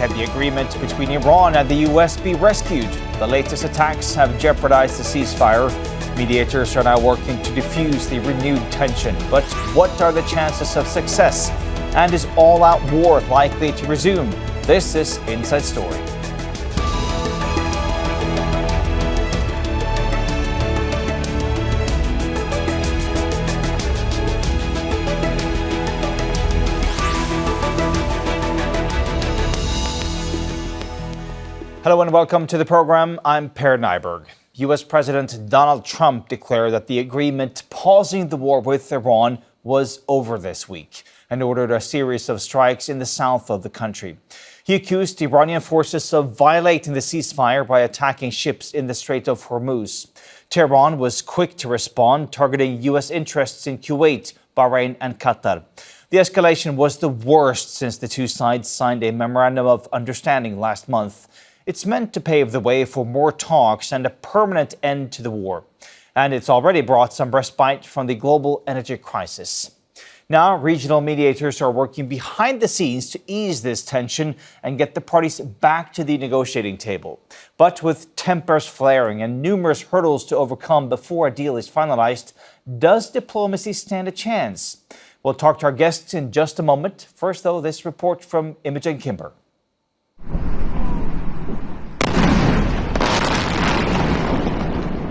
Can the agreement between Iran and the U.S. be rescued? The latest attacks have jeopardized the ceasefire. Mediators are now working to defuse the renewed tension. But what are the chances of success? And is all-out war likely to resume? This is Inside Story. Hello and welcome to the program. I'm Per Nyberg. U.S. President Donald Trump declared that the agreement pausing the war with Iran was over this week and ordered a series of strikes in the south of the country. He accused Iranian forces of violating the ceasefire by attacking ships in the Strait of Hormuz. Tehran was quick to respond, targeting U.S. interests in Kuwait, Bahrain and Qatar. The escalation was the worst since the two sides signed a memorandum of understanding last month. It's meant to pave the way for more talks and a permanent end to the war. And it's already brought some respite from the global energy crisis. Now, regional mediators are working behind the scenes to ease this tension and get the parties back to the negotiating table. But with tempers flaring and numerous hurdles to overcome before a deal is finalized, does diplomacy stand a chance? We'll talk to our guests in just a moment. First, though, this report from Imogen Kimber.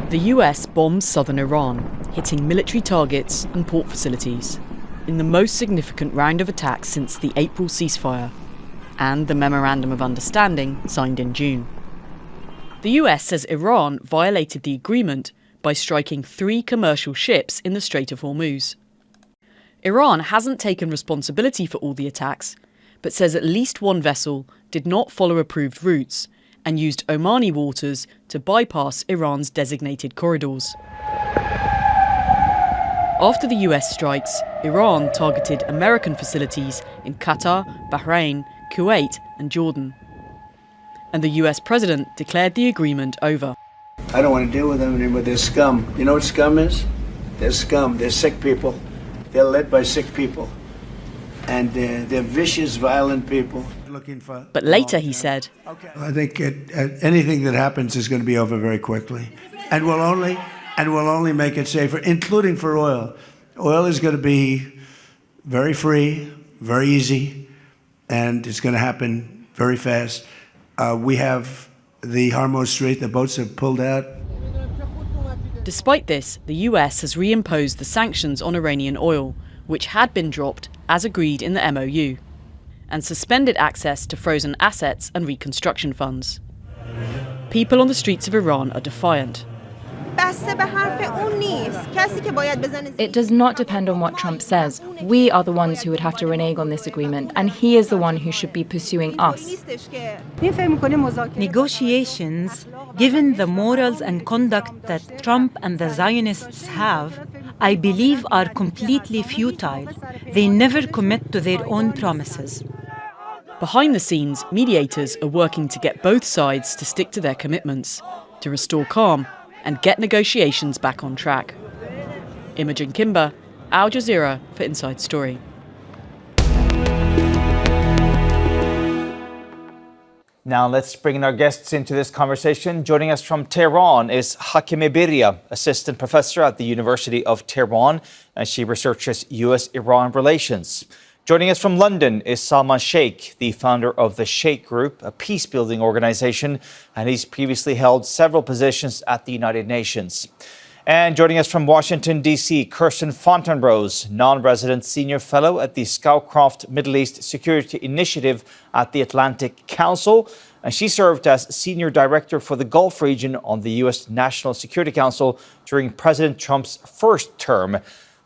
The US bombs southern Iran, hitting military targets and port facilities, in the most significant round of attacks since the April ceasefire and the memorandum of understanding signed in June. The US says Iran violated the agreement by striking 3 commercial ships in the Strait of Hormuz. Iran hasn't taken responsibility for all the attacks, but says at least one vessel did not follow approved routes and used Omani waters to bypass Iran's designated corridors. After the US strikes, Iran targeted American facilities in Qatar, Bahrain, Kuwait and Jordan. And the US president declared the agreement over. I don't want to deal with them anymore. They're scum. You know what scum is? They're scum. They're sick people. They're led by sick people. And they're vicious, violent people. But later he said, I think anything that happens is going to be over very quickly. And we'll only make it safer, including for oil. Oil is going to be very free, very easy, and it's going to happen very fast. We have the Hormuz Strait, the boats have pulled out. Despite this, the US has reimposed the sanctions on Iranian oil, which had been dropped as agreed in the MOU, and suspended access to frozen assets and reconstruction funds. People on the streets of Iran are defiant. It does not depend on what Trump says. We are the ones who would have to renege on this agreement, and he is the one who should be pursuing us. Negotiations, given the morals and conduct that Trump and the Zionists have, I believe are completely futile. They never commit to their own promises. Behind the scenes, mediators are working to get both sides to stick to their commitments, to restore calm and get negotiations back on track. Imogen Kimber, Al Jazeera for Inside Story. Now let's bring in our guests into this conversation. Joining us from Tehran is Hakimeh, assistant professor at the University of Tehran, and she researches U.S.-Iran relations. Joining us from London is Salman Shaikh, the founder of the Shaikh Group, a peacebuilding organization, and he's previously held several positions at the United Nations. And joining us from Washington, D.C., Kirsten Fontenrose, non-resident senior fellow at the Scowcroft Middle East Security Initiative at the Atlantic Council. And she served as senior director for the Gulf region on the U.S. National Security Council during President Trump's first term.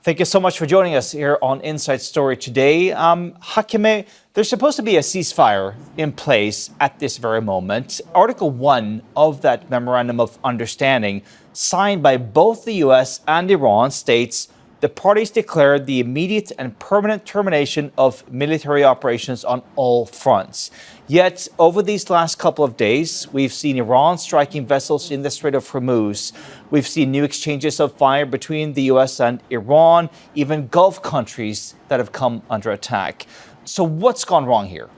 Thank you so much for joining us here on Inside Story today. Hakimeh, there's supposed to be a ceasefire in place at this very moment. Article 1 of that Memorandum of Understanding, signed by both the U.S. and Iran, states the parties declared the immediate and permanent termination of military operations on all fronts. Yet, over these last couple of days, we've seen Iran striking vessels in the Strait of Hormuz. We've seen new exchanges of fire between the U.S. and Iran, even Gulf countries that have come under attack. So what's gone wrong here?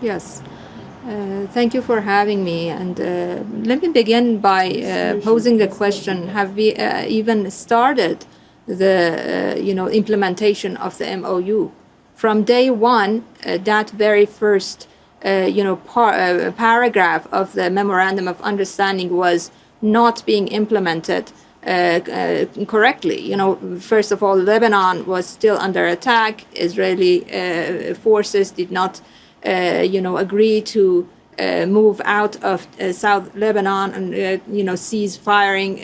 Yes. Thank you for having me. And let me begin by posing the question: have we even started the implementation of the MOU? From day one, that very first paragraph of the memorandum of understanding was not being implemented correctly. First of all, Lebanon was still under attack. Israeli forces did not agree to move out of South Lebanon and, cease firing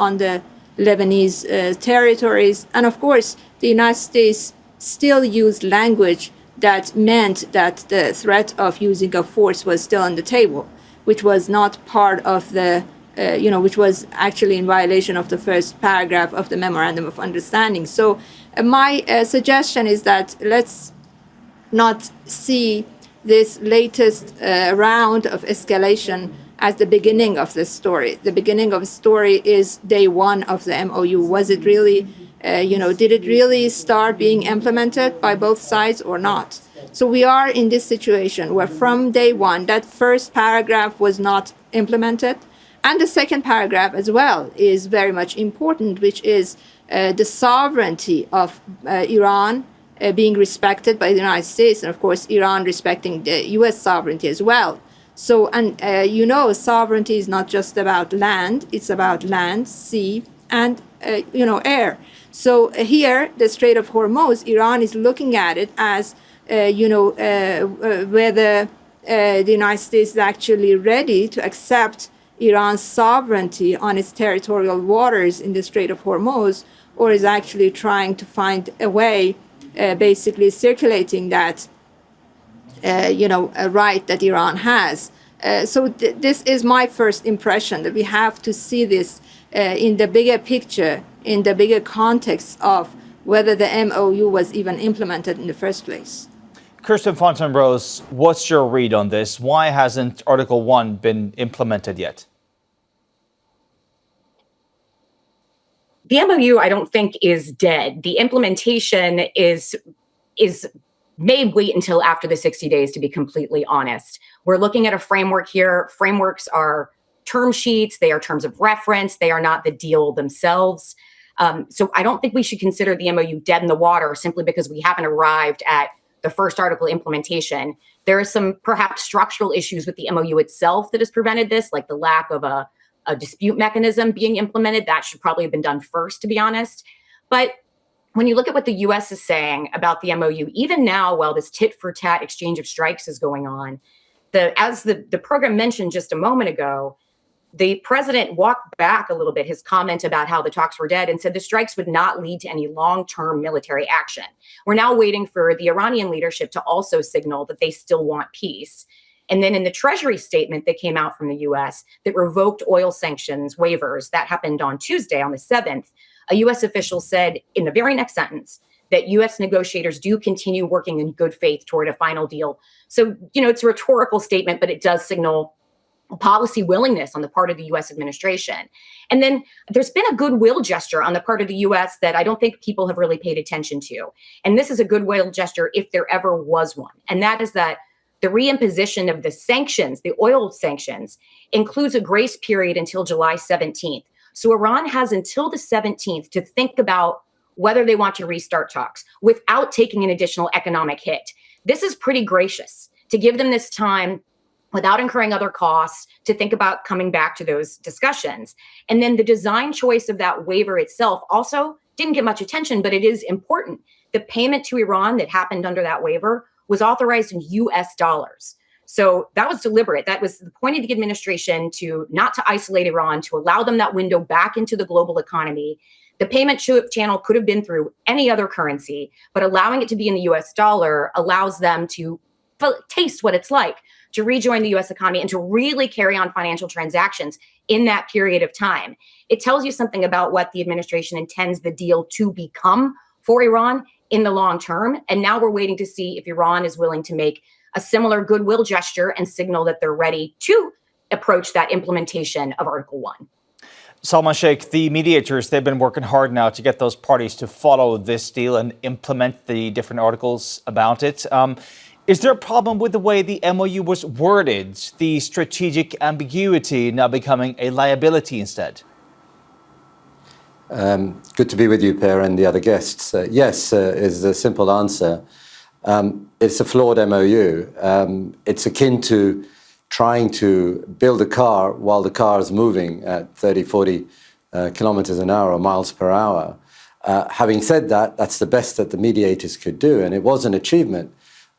on the Lebanese territories. And of course, the United States still used language that meant that the threat of using of force was still on the table, which was not part of the, which was actually in violation of the first paragraph of the Memorandum of Understanding. So my suggestion is that let's not see this latest round of escalation as the beginning of the story. The beginning of the story is day one of the MOU. Was it really, did it really start being implemented by both sides or not? So we are in this situation where from day one, that first paragraph was not implemented. And the second paragraph as well is very much important, which is the sovereignty of Iran being respected by the United States, and of course, Iran respecting the U.S. sovereignty as well. So, and sovereignty is not just about land, it's about land, sea, and, air. So here, the Strait of Hormuz, Iran is looking at it as, whether the United States is actually ready to accept Iran's sovereignty on its territorial waters in the Strait of Hormuz, or is actually trying to find a way basically circulating that, a right that Iran has. So this is my first impression, that we have to see this in the bigger picture, in the bigger context of whether the MOU was even implemented in the first place. Kirsten Fontenrose, what's your read on this? Why hasn't Article 1 been implemented yet? The MOU, I don't think, is dead. The implementation is may wait until after the 60 days, to be completely honest. We're looking at a framework here. Frameworks are term sheets. They are terms of reference. They are not the deal themselves. So I don't think we should consider the MOU dead in the water simply because we haven't arrived at the first article implementation. There are some perhaps structural issues with the MOU itself that has prevented this, like the lack of a dispute mechanism being implemented. That should probably have been done first, to be honest. But when you look at what the U.S. is saying about the MOU, even now, while this tit-for-tat exchange of strikes is going on, as the program mentioned just a moment ago, the president walked back a little bit his comment about how the talks were dead and said the strikes would not lead to any long-term military action. We're now waiting for the Iranian leadership to also signal that they still want peace. And then in the Treasury statement that came out from the U.S. that revoked oil sanctions waivers, that happened on Tuesday, on the 7th, a U.S. official said in the very next sentence that U.S. negotiators do continue working in good faith toward a final deal. So, it's a rhetorical statement, but it does signal policy willingness on the part of the U.S. administration. And then there's been a goodwill gesture on the part of the U.S. that I don't think people have really paid attention to. And this is a goodwill gesture if there ever was one. And that is that the reimposition of the sanctions, the oil sanctions, includes a grace period until July 17th. So Iran has until the 17th to think about whether they want to restart talks without taking an additional economic hit. This is pretty gracious to give them this time without incurring other costs to think about coming back to those discussions. And then the design choice of that waiver itself also didn't get much attention, but it is important. The payment to Iran that happened under that waiver was authorized in US dollars. So that was deliberate. That was the point of the administration, to not to isolate Iran, to allow them that window back into the global economy. The payment channel could have been through any other currency, but allowing it to be in the US dollar allows them to taste what it's like to rejoin the US economy and to really carry on financial transactions in that period of time. It tells you something about what the administration intends the deal to become for Iran in the long term. And now we're waiting to see if Iran is willing to make a similar goodwill gesture and signal that they're ready to approach that implementation of Article 1. Salman, Shaikh, the mediators, they've been working hard now to get those parties to follow this deal and implement the different articles about it. Is there a problem with the way the MOU was worded, the strategic ambiguity now becoming a liability instead? Good to be with you, Per, and the other guests. Yes, is the simple answer. It's a flawed MOU. It's akin to trying to build a car while the car is moving at 30, 40 kilometers an hour or miles per hour. Having said that, that's the best that the mediators could do, and it was an achievement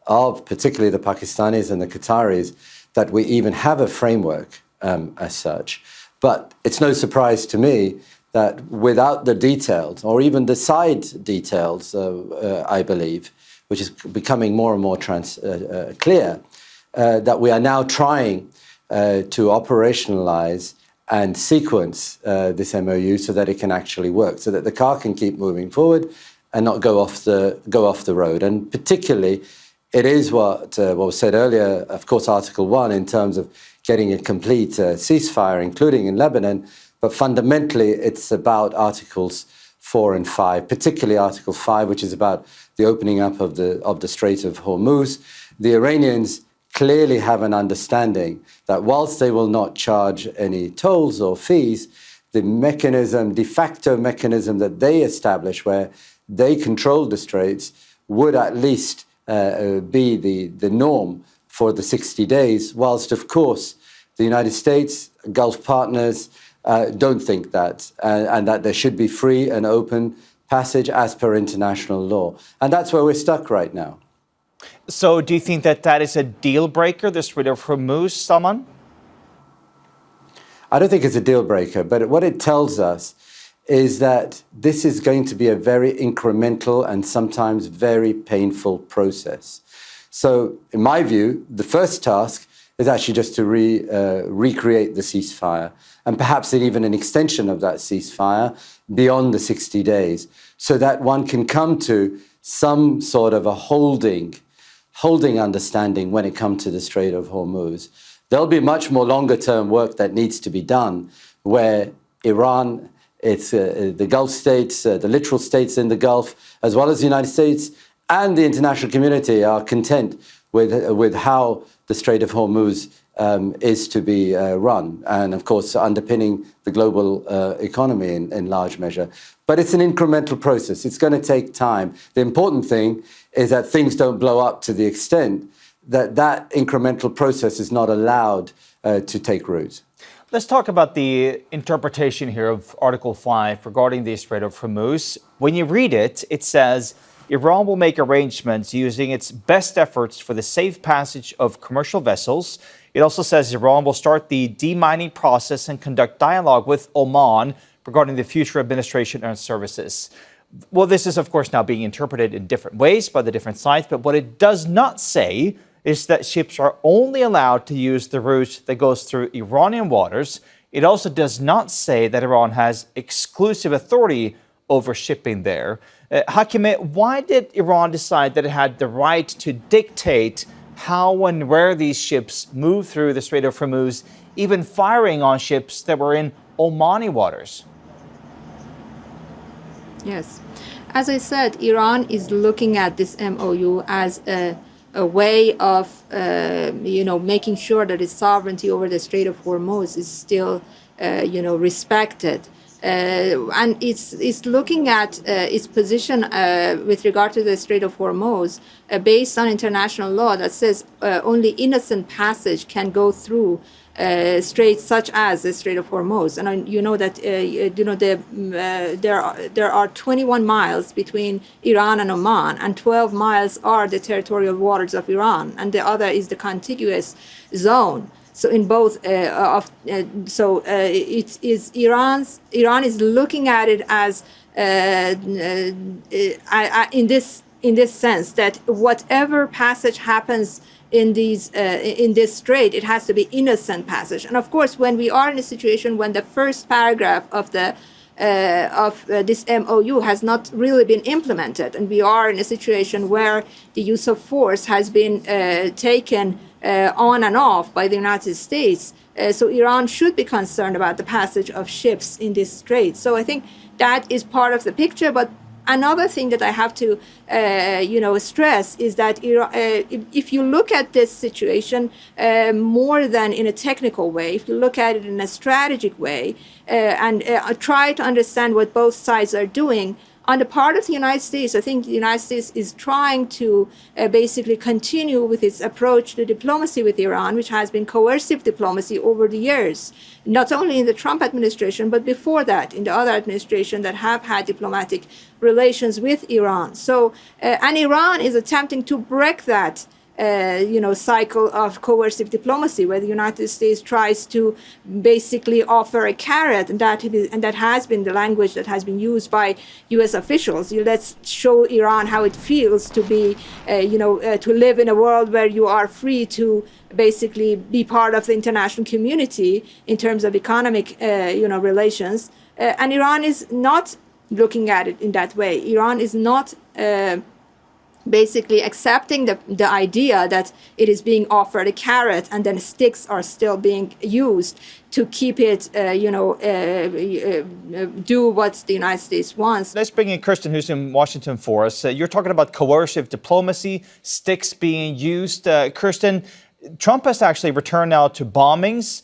of particularly the Pakistanis and the Qataris that we even have a framework as such. But it's no surprise to me that without the details, or even the side details, I believe, which is becoming more and more clear, that we are now trying to operationalize and sequence this MOU so that it can actually work, so that the car can keep moving forward and not go off the road. And particularly, it is what was said earlier, of course, Article 1, in terms of getting a complete ceasefire, including in Lebanon, but fundamentally it's about Articles 4 and 5, particularly Article 5, which is about the opening up of the Strait of Hormuz. The Iranians clearly have an understanding that whilst they will not charge any tolls or fees, the mechanism, de facto mechanism that they establish where they control the straits would at least be the norm for the 60 days, whilst, of course, the United States, Gulf partners, don't think that, and that there should be free and open passage as per international law. And that's where we're stuck right now. So do you think that that is a deal breaker, the Strait of Hormuz, Salman? I don't think it's a deal breaker, but what it tells us is that this is going to be a very incremental and sometimes very painful process. So in my view, the first task is actually just to recreate the ceasefire, and perhaps even an extension of that ceasefire beyond the 60 days, so that one can come to some sort of a holding understanding when it comes to the Strait of Hormuz. There'll be much more longer-term work that needs to be done, where Iran, it's the Gulf states, the littoral states in the Gulf, as well as the United States and the international community are content with how the Strait of Hormuz is to be run, and of course underpinning the global economy in large measure. But it's an incremental process. It's going to take time. The important thing is that things don't blow up to the extent that that incremental process is not allowed to take root. Let's talk about the interpretation here of Article 5 regarding the Strait of Hormuz. When you read it, it says Iran will make arrangements using its best efforts for the safe passage of commercial vessels. It also says Iran will start the demining process and conduct dialogue with Oman regarding the future administration and services. Well, this is, of course, now being interpreted in different ways by the different sides, but what it does not say is that ships are only allowed to use the route that goes through Iranian waters. It also does not say that Iran has exclusive authority over shipping there. Hakimeh, why did Iran decide that it had the right to dictate how and where these ships move through the Strait of Hormuz, even firing on ships that were in Omani waters? Yes. As I said, Iran is looking at this MOU as a way of, making sure that its sovereignty over the Strait of Hormuz is still, respected. And it's looking at its position with regard to the Strait of Hormuz based on international law that says only innocent passage can go through straits such as the Strait of Hormuz. And you know that there are 21 miles between Iran and Oman, and 12 miles are the territorial waters of Iran, and the other is the contiguous zone. So in both, Iran is looking at it as in this sense that whatever passage happens in this strait, it has to be innocent passage. And of course, when we are in a situation when the first paragraph of this MOU has not really been implemented, and we are in a situation where the use of force has been taken on and off by the United States. So Iran should be concerned about the passage of ships in this strait. So I think that is part of the picture. But Another thing that I have to, stress is that if you look at this situation more than in a technical way, if you look at it in a strategic way and try to understand what both sides are doing, on the part of the United States, I think the United States is trying to basically continue with its approach to diplomacy with Iran, which has been coercive diplomacy over the years, not only in the Trump administration, but before that, in the other administration that have had diplomatic relations with Iran. So, and Iran is attempting to break that cycle of coercive diplomacy, where the United States tries to basically offer a carrot, and that has been the language that has been used by U.S. officials. Let's show Iran how it feels to be, to live in a world where you are free to basically be part of the international community in terms of economic, relations. And Iran is not looking at it in that way. Iran is not basically accepting the idea that it is being offered a carrot and then sticks are still being used to keep it, do what the United States wants. Let's bring in Kirsten, who's in Washington for us. You're talking about coercive diplomacy, sticks being used. Kirsten, Trump has actually returned now to bombings,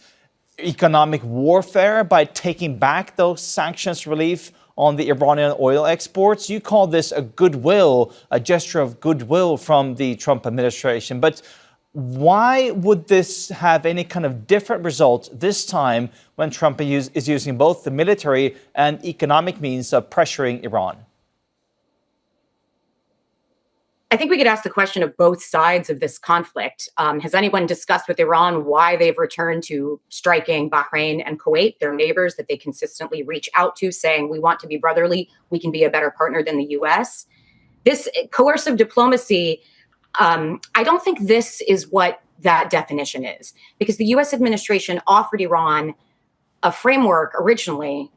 economic warfare by taking back those sanctions relief on the Iranian oil exports. You call this a gesture of goodwill from the Trump administration. But why would this have any kind of different result this time when Trump is using both the military and economic means of pressuring Iran? I think we could ask the question of both sides of this conflict. Has anyone discussed with Iran why they've returned to striking Bahrain and Kuwait, their neighbors that they consistently reach out to, saying, we want to be brotherly, we can be a better partner than the U.S.? This coercive diplomacy, I don't think this is what that definition is, because the U.S. administration offered Iran a framework originally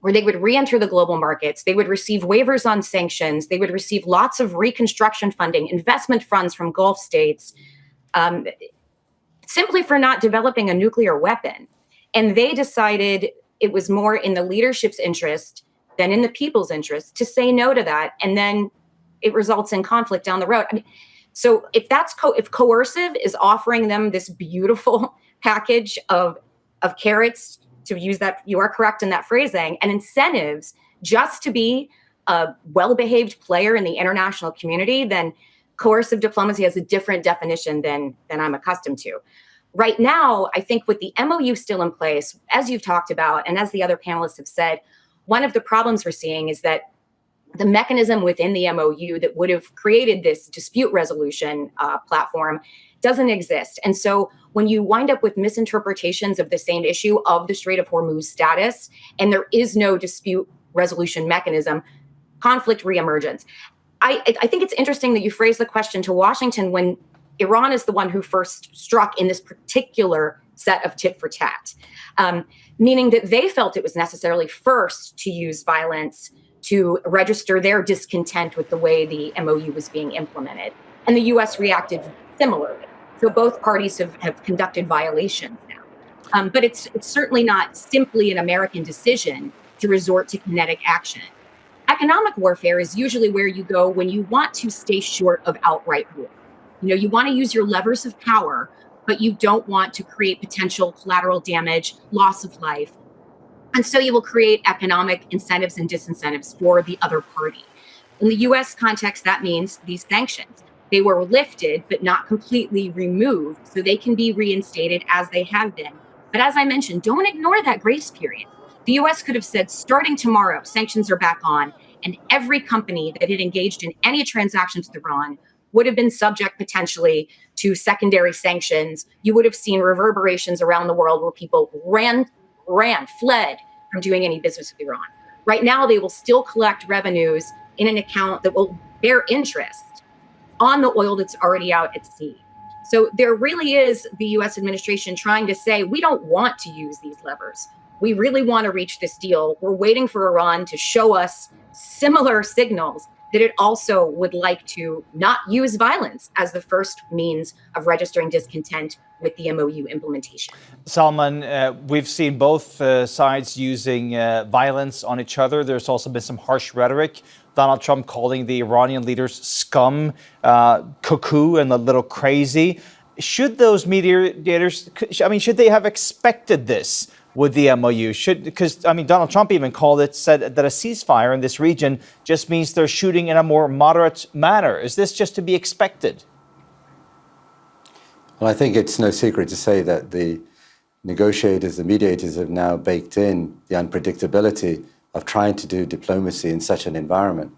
where they would re-enter the global markets, they would receive waivers on sanctions, they would receive lots of reconstruction funding, investment funds from Gulf states, simply for not developing a nuclear weapon. And they decided it was more in the leadership's interest than in the people's interest to say no to that, and then it results in conflict down the road. I mean, so if if coercive is offering them this beautiful package of carrots, to use that, you are correct in that phrasing, and incentives just to be a well-behaved player in the international community, then coercive diplomacy has a different definition than I'm accustomed to. Right now, I think with the MOU still in place, as you've talked about, and as the other panelists have said, one of the problems we're seeing is that the mechanism within the MOU that would have created this dispute resolution platform doesn't exist. And so when you wind up with misinterpretations of the same issue of the Strait of Hormuz status, and there is no dispute resolution mechanism, conflict reemerges. I think it's interesting that you phrase the question to Washington when Iran is the one who first struck in this particular set of tit for tat, meaning that they felt it was necessarily first to use violence to register their discontent with the way the MOU was being implemented. And the U.S. reacted similarly. So both parties have conducted violations now. But it's certainly not simply an American decision to resort to kinetic action. Economic warfare is usually where you go when you want to stay short of outright war. You want to use your levers of power, but you don't want to create potential collateral damage, loss of life. And so you will create economic incentives and disincentives for the other party. In the U.S. context, that means these sanctions. They were lifted, but not completely removed, so they can be reinstated as they have been. But as I mentioned, don't ignore that grace period. The U.S. could have said, starting tomorrow, sanctions are back on, and every company that had engaged in any transactions with Iran would have been subject potentially to secondary sanctions. You would have seen reverberations around the world where people fled from doing any business with Iran. Right now, they will still collect revenues in an account that will bear interest on the oil that's already out at sea. So there really is the U.S. administration trying to say, we don't want to use these levers. We really want to reach this deal. We're waiting for Iran to show us similar signals that it also would like to not use violence as the first means of registering discontent with the MOU implementation. Salman, we've seen both sides using violence on each other. There's also been some harsh rhetoric Donald Trump calling the Iranian leaders scum, cuckoo, and a little crazy. Should those mediators, should they have expected this with the MOU? Because Donald Trump even said that a ceasefire in this region just means they're shooting in a more moderate manner. Is this just to be expected? Well, I think it's no secret to say that the negotiators, the mediators, have now baked in the unpredictability of trying to do diplomacy in such an environment,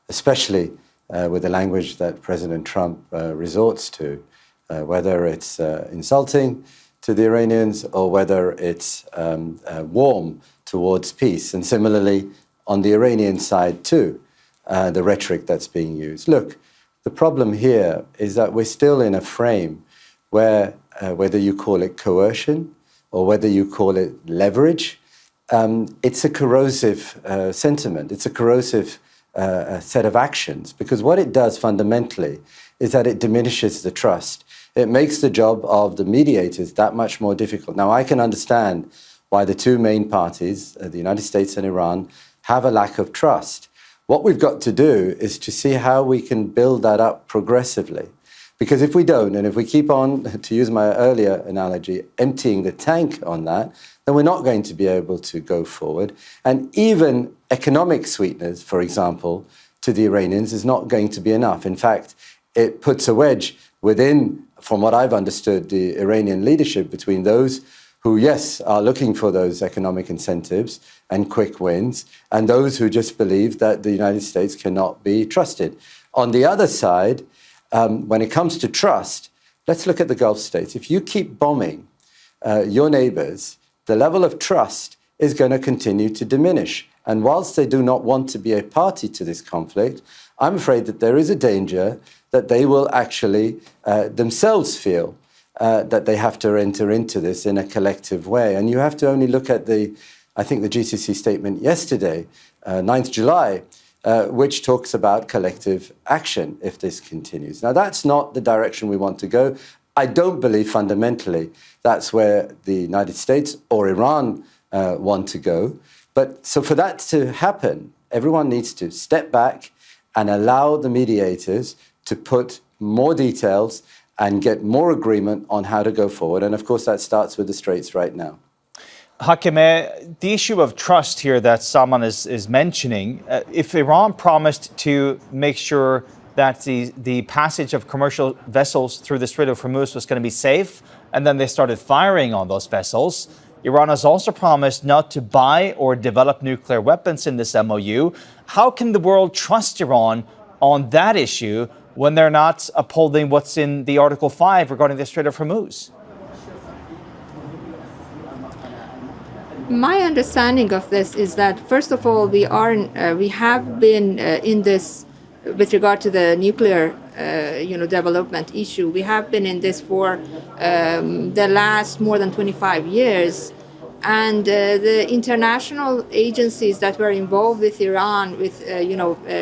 especially with the language that President Trump resorts to, whether it's insulting to the Iranians or whether it's warm towards peace. And similarly, on the Iranian side too, the rhetoric that's being used. Look, the problem here is that we're still in a frame where whether you call it coercion or whether you call it leverage, it's a corrosive sentiment. It's a corrosive set of actions, because what it does fundamentally is that it diminishes the trust. It makes the job of the mediators that much more difficult. Now, I can understand why the two main parties, the United States and Iran, have a lack of trust. What we've got to do is to see how we can build that up progressively. Because if we don't, and if we keep on, to use my earlier analogy, emptying the tank on that, then we're not going to be able to go forward. And even economic sweeteners, for example, to the Iranians is not going to be enough. In fact, it puts a wedge within, from what I've understood, the Iranian leadership between those who, yes, are looking for those economic incentives and quick wins, and those who just believe that the United States cannot be trusted. On the other side, when it comes to trust, let's look at the Gulf states. If you keep bombing your neighbors, the level of trust is going to continue to diminish. And whilst they do not want to be a party to this conflict, I'm afraid that there is a danger that they will actually themselves feel that they have to enter into this in a collective way. And you have to only look at the GCC statement yesterday, 9th July, which talks about collective action if this continues. Now, that's not the direction we want to go. I don't believe fundamentally that's where the United States or Iran want to go. But so for that to happen, everyone needs to step back and allow the mediators to put more details and get more agreement on how to go forward. And of course, that starts with the Straits right now. Hakimeh, the issue of trust here that Salman is mentioning, if Iran promised to make sure that the passage of commercial vessels through the Strait of Hormuz was going to be safe, and then they started firing on those vessels, Iran has also promised not to buy or develop nuclear weapons in this MOU. How can the world trust Iran on that issue when they're not upholding what's in the Article 5 regarding the Strait of Hormuz? My understanding of this is that, first of all, we have been in this with regard to the nuclear, development issue. We have been in this for the last more than 25 years, and the international agencies that were involved with Iran, with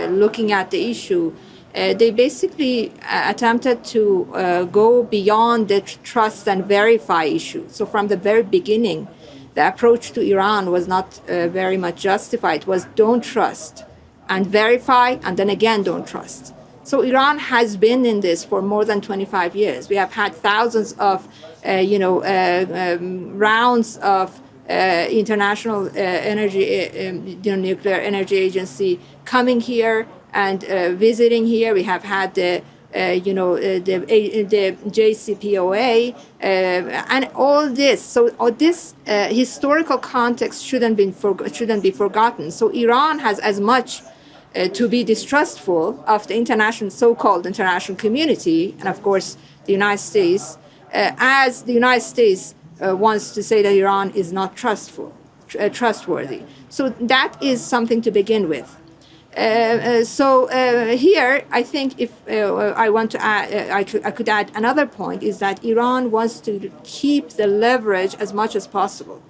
looking at the issue, they basically attempted to go beyond the trust and verify issue. So from the very beginning, the approach to Iran was not very much justified. It was don't trust and verify, and then again don't trust. So Iran has been in this for more than 25 years. We have had thousands of rounds of international nuclear energy agency coming here and visiting here. We have had the JCPOA and all this. So this historical context shouldn't be forgotten. So Iran has as much to be distrustful of the so-called international community, and of course the United States, as the United States wants to say that Iran is not trustworthy. So that is something to begin with. Here, I think if I want to add, I could add another point, is that Iran wants to keep the leverage as much as possible.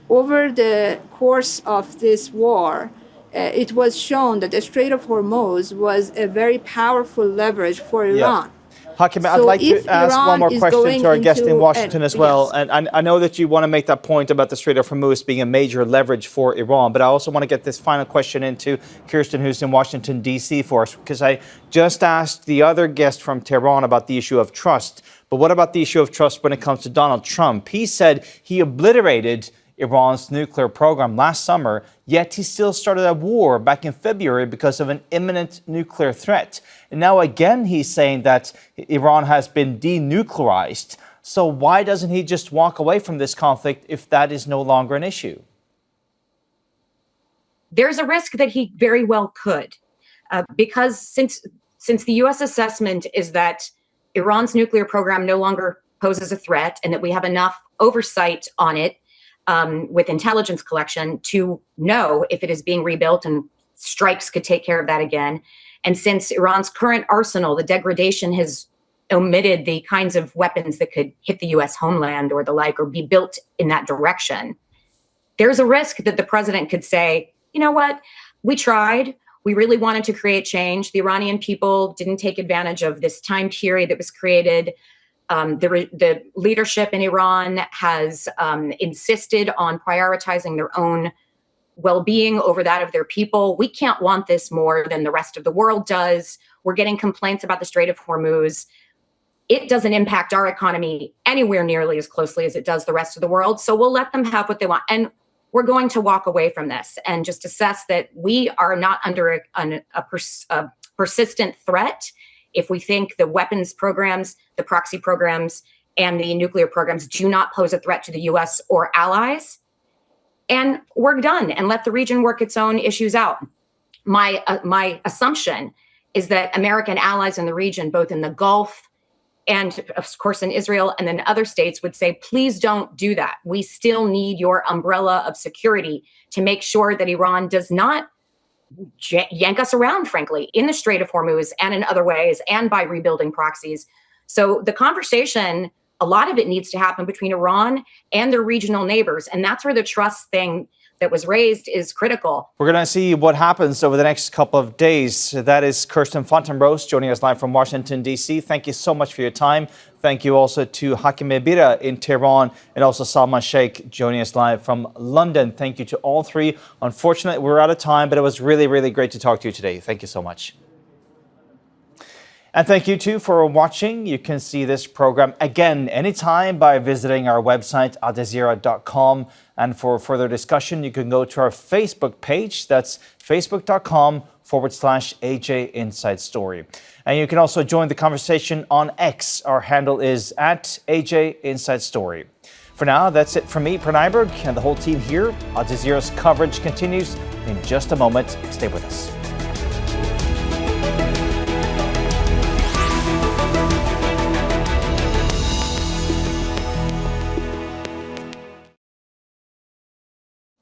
Over the course of this war, it was shown that the Strait of Hormuz was a very powerful leverage for Iran. Yeah. Hakimeh, I'd So like to if ask one Iran more is question going to our guest in into Washington as well. yes. And I know that you want to make that point about the Strait of Hormuz being a major leverage for Iran, but I also want to get this final question into Kirsten, who's in Washington, D.C. for us, because I just asked the other guest from Tehran about the issue of trust. But what about the issue of trust when it comes to Donald Trump? He said he obliterated Iran's nuclear program last summer, yet he still started a war back in February because of an imminent nuclear threat. And now again, he's saying that Iran has been denuclearized. So why doesn't he just walk away from this conflict if that is no longer an issue? There's a risk that he very well could, because since the U.S. assessment is that Iran's nuclear program no longer poses a threat and that we have enough oversight on it with intelligence collection to know if it is being rebuilt, and strikes could take care of that again. And since Iran's current arsenal, the degradation has omitted the kinds of weapons that could hit the U.S. homeland or the like, or be built in that direction, there's a risk that the president could say, you know what, we tried. We really wanted to create change. The Iranian people didn't take advantage of this time period that was created. The leadership in Iran has insisted on prioritizing their own well-being over that of their people. We can't want this more than the rest of the world does. We're getting complaints about the Strait of Hormuz. It doesn't impact our economy anywhere nearly as closely as it does the rest of the world. So we'll let them have what they want. And we're going to walk away from this and just assess that we are not under a persistent threat. If we think the weapons programs, the proxy programs, and the nuclear programs do not pose a threat to the U.S. or allies, and we're done and let the region work its own issues out. My assumption is that American allies in the region, both in the Gulf and of course in Israel and then other states, would say, please don't do that. We still need your umbrella of security to make sure that Iran does not yank us around, frankly, in the Strait of Hormuz and in other ways, and by rebuilding proxies. So the conversation, a lot of it needs to happen between Iran and their regional neighbors. And that's where the trust thing that was raised is critical. We're going to see what happens over the next couple of days. That is Kirsten Fontenrose joining us live from Washington, D.C. Thank you so much for your time. Thank you also to Hakimeh in Tehran and also Salman Shaikh joining us live from London. Thank you to all three. Unfortunately, we're out of time, but it was really, really great to talk to you today. Thank you so much. And thank you, too, for watching. You can see this program again anytime by visiting our website, aljazeera.com. And for further discussion, you can go to our Facebook page. That's facebook.com/AJ Inside Story. And you can also join the conversation on X. Our handle is @AJ Inside Story. For now, that's it from me, Nyberg, and the whole team here. Al Jazeera's coverage continues in just a moment. Stay with us.